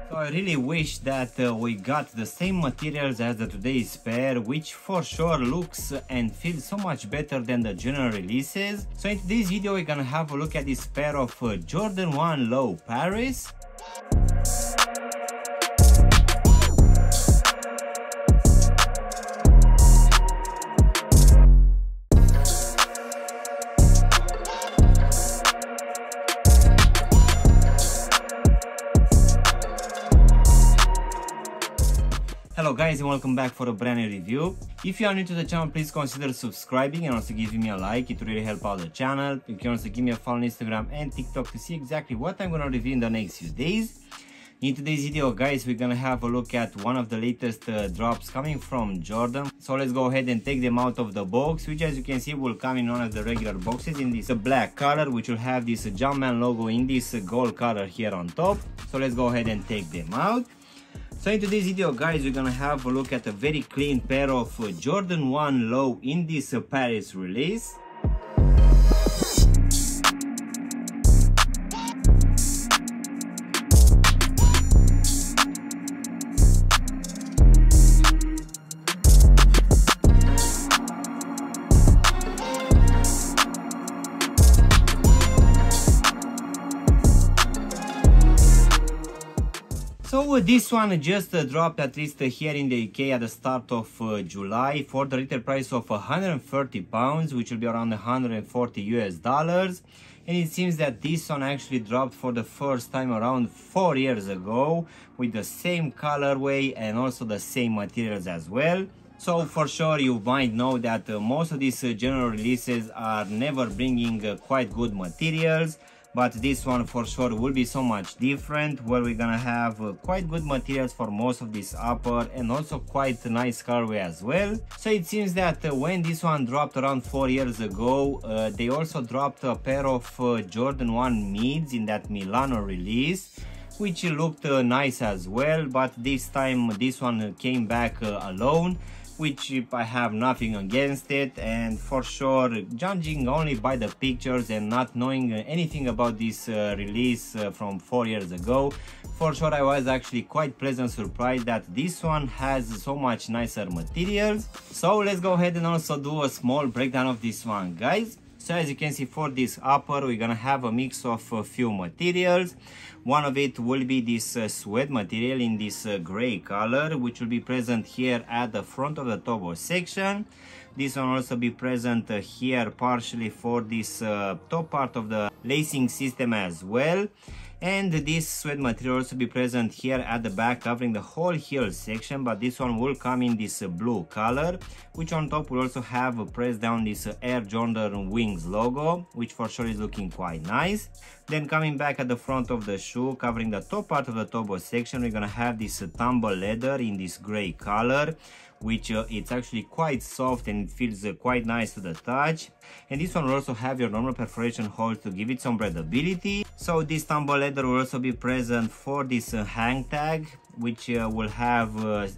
So I really wish that we got the same materials as the today's pair, which for sure looks and feels so much better than the general releases. So in today's video we're gonna have a look at this pair of Jordan 1 Low Paris. Hello guys and welcome back for a brand new review. If you are new to the channel, please consider subscribing and also giving me a like. It will really help out the channel. You can also give me a follow on Instagram and TikTok to see exactly what I'm gonna review in the next few days. In today's video guys, we're gonna have a look at one of the latest drops coming from Jordan. So let's go ahead and take them out of the box, which as you can see will come in one of the regular boxes in this black color, which will have this Jumpman logo in this gold color here on top. So let's go ahead and take them out. So in today's video guys, we're gonna have a look at a very clean pair of Jordan 1 Low in this Paris release. So this one just dropped at least here in the UK at the start of July for the retail price of £130, which will be around 140 US dollars. And it seems that this one actually dropped for the first time around 4 years ago with the same colorway and also the same materials as well. So for sure you might know that most of these general releases are never bringing quite good materials. But this one for sure will be so much different, where we're gonna have quite good materials for most of this upper and also quite a nice colorway as well. So it seems that when this one dropped around 4 years ago, they also dropped a pair of Jordan 1 mids in that Milano release, which looked nice as well, but this time this one came back alone, which I have nothing against it. And for sure, judging only by the pictures and not knowing anything about this release from 4 years ago, for sure I was actually quite pleasant surprised that this one has so much nicer materials. So let's go ahead and also do a small breakdown of this one guys. So as you can see, for this upper we're gonna have a mix of a few materials. One of it will be this sweat material in this gray color, which will be present here at the front of the torso section. This one will also be present here partially for this top part of the lacing system as well. And this sweat material will also be present here at the back, covering the whole heel section, but this one will come in this blue color, which on top will also have pressed down this Air Jordan Wings logo, which for sure is looking quite nice. Then coming back at the front of the shoe, covering the top part of the torso section, we're gonna have this tumble leather in this gray color, which it's actually quite soft and it feels quite nice to the touch. And this one will also have your normal perforation holes to give it some breathability. So this tumble leather will also be present for this hang tag, which will have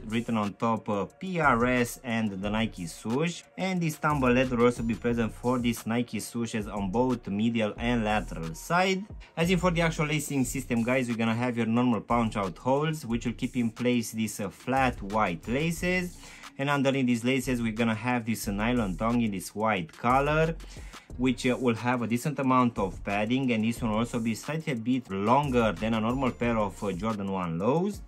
written on top PRS and the Nike swoosh. And this tumble leather will also be present for these Nike swooshes on both medial and lateral side. As in for the actual lacing system guys, we're gonna have your normal punch out holes, which will keep in place these flat white laces. And underneath these laces we're gonna have this nylon tongue in this white color, which will have a decent amount of padding, and this one will also be slightly a bit longer than a normal pair of Jordan 1 Lows.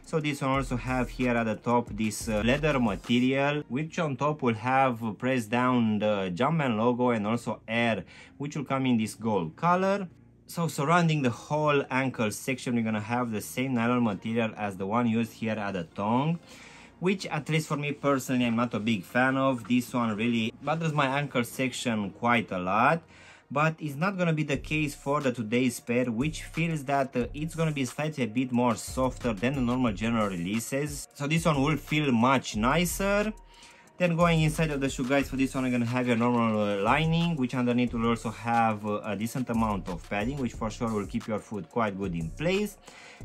So this one also have here at the top this leather material, which on top will have pressed down the Jumpman logo and also Air, which will come in this gold color. So surrounding the whole ankle section we're gonna have the same nylon material as the one used here at the tongue, which at least for me personally I'm not a big fan of. This one really bothers my ankle section quite a lot, but it's not gonna be the case for the today's pair, which feels that it's gonna be slightly a bit more softer than the normal general releases. So this one will feel much nicer. Then going inside of the shoe guys, for this one I'm gonna have your normal lining, which underneath will also have a decent amount of padding, which for sure will keep your foot quite good in place.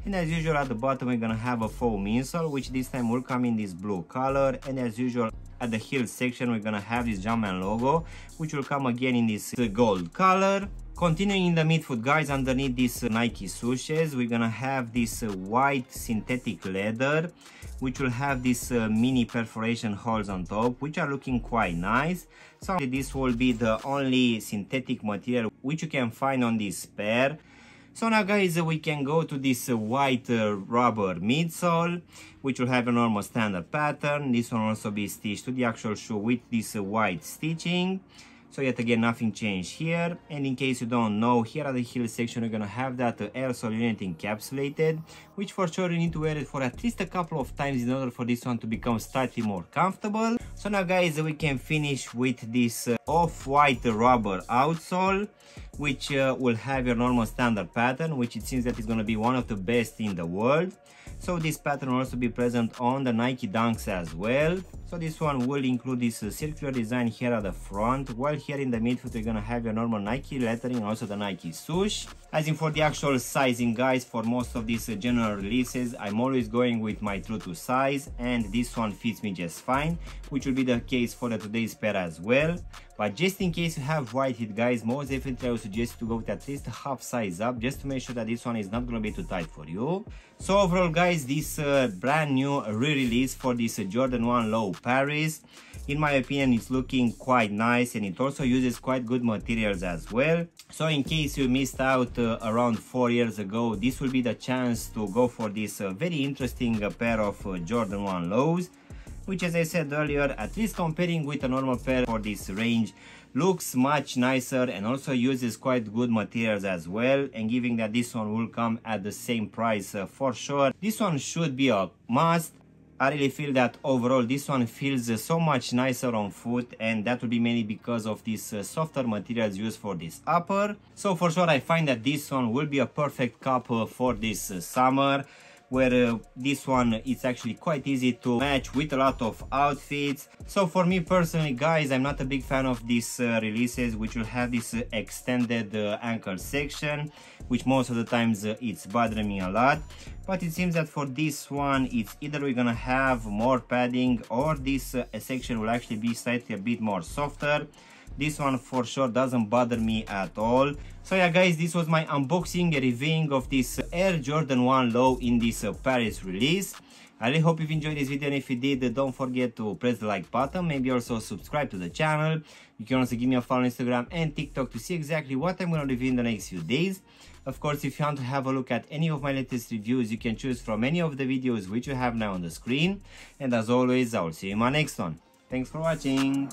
And as usual at the bottom we're gonna have a foam insole, which this time will come in this blue color. And as usual at the heel section we're gonna have this Jumpman logo, which will come again in this gold color. Continuing in the midfoot, guys, underneath these Nike swooshes, we're gonna have this white synthetic leather, which will have these mini perforation holes on top, which are looking quite nice. So this will be the only synthetic material which you can find on this pair. So now, guys, we can go to this white rubber midsole, which will have a normal standard pattern. This one will also be stitched to the actual shoe with this white stitching. So yet again, nothing changed here. And in case you don't know, here at the heel section, you're gonna have that aerosol unit encapsulated, which for sure you need to wear it for at least a couple of times in order for this one to become slightly more comfortable. So now, guys, we can finish with this off-white rubber outsole, which will have your normal standard pattern, which it seems that is gonna be one of the best in the world. So this pattern will also be present on the Nike Dunks as well. So this one will include this circular design here at the front, while here in the midfoot you're gonna have your normal Nike lettering and also the Nike swoosh. As in for the actual sizing, guys, for most of these general releases, I'm always going with my true to size, and this one fits me just fine, which will be the case for the today's pair as well. But just in case you have white heat, guys, most definitely I would suggest to go with at least a half size up, just to make sure that this one is not going to be too tight for you. So overall, guys, this brand new re-release for this Jordan 1 Low Paris, in my opinion, it's looking quite nice, and it also uses quite good materials as well. So in case you missed out around 4 years ago, this will be the chance to go for this very interesting pair of Jordan 1 Lows, which, as I said earlier, at least comparing with a normal pair for this range, looks much nicer and also uses quite good materials as well. And given that this one will come at the same price for sure, this one should be a must. I really feel that overall this one feels so much nicer on foot, and that will be mainly because of these softer materials used for this upper. So for sure I find that this one will be a perfect cup for this summer, where this one is actually quite easy to match with a lot of outfits. So for me personally, guys, I'm not a big fan of these releases which will have this extended ankle section, which most of the times it's bothering me a lot. But it seems that for this one, it's either we're gonna have more padding, or this section will actually be slightly a bit more softer. This one for sure doesn't bother me at all. So yeah, guys, this was my unboxing and reviewing of this Air Jordan 1 Low in this Paris release. I really hope you've enjoyed this video, and if you did, don't forget to press the like button, maybe also subscribe to the channel. You can also give me a follow on Instagram and TikTok to see exactly what I'm going to review in the next few days. Of course, if you want to have a look at any of my latest reviews, you can choose from any of the videos which you have now on the screen. And as always, I will see you in my next one. Thanks for watching.